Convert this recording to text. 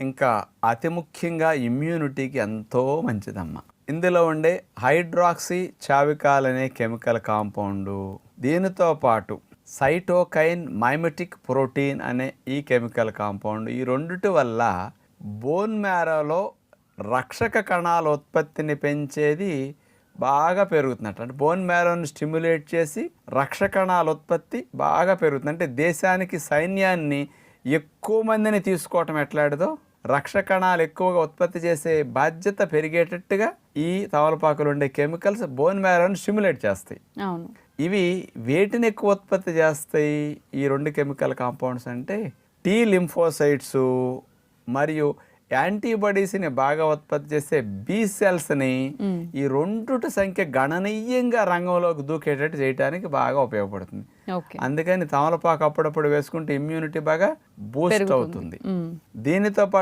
ఇంకా అతి ముఖ్యంగా ఇమ్యూనిటీకి ఎంతో మంచిదమ్మా. ఇందులో ఉండే హైడ్రాక్సీ చావికాల్ అనే కెమికల్ కాంపౌండు, దీనితో పాటు సైటోకైన్ మైమెటిక్ ప్రోటీన్ అనే ఈ కెమికల్ కాంపౌండ్, ఈ రెండిటి వల్ల బోన్ మ్యారోలో రక్షక కణాల ఉత్పత్తిని పెంచేది బాగా పెరుగుతున్నట్టు. అంటే బోన్ మ్యారోని స్టిమ్యులేట్ చేసి రక్షక కణాల ఉత్పత్తి బాగా పెరుగుతుంది. అంటే దేశానికి సైన్యాన్ని ఎక్కువ మందిని తీసుకోవటం ఎట్లాడిదో రక్షక కణాలు ఎక్కువగా ఉత్పత్తి చేసే బాధ్యత పెరిగేటట్టుగా ఈ తమలపాకులు ఉండే కెమికల్స్ బోన్ మ్యారోని స్టిమ్యులేట్ చేస్తాయి. అవును. ఇవి వేటిని ఎక్కువ ఉత్పత్తి చేస్తాయి ఈ రెండు కెమికల్ కాంపౌండ్స్ అంటే టీ లింఫోసైట్స్ మరియు యాంటీబాడీస్ని బాగా ఉత్పత్తి చేసే బి సెల్స్ని ఈ రెండుటి సంఖ్య గణనీయంగా రంగంలోకి దూకేటట్టు చేయడానికి బాగా ఉపయోగపడుతుంది. అందుకని తమలపాకు అప్పుడప్పుడు వేసుకుంటే ఇమ్యూనిటీ బాగా బూస్ట్ అవుతుంది. దీనితో పాటు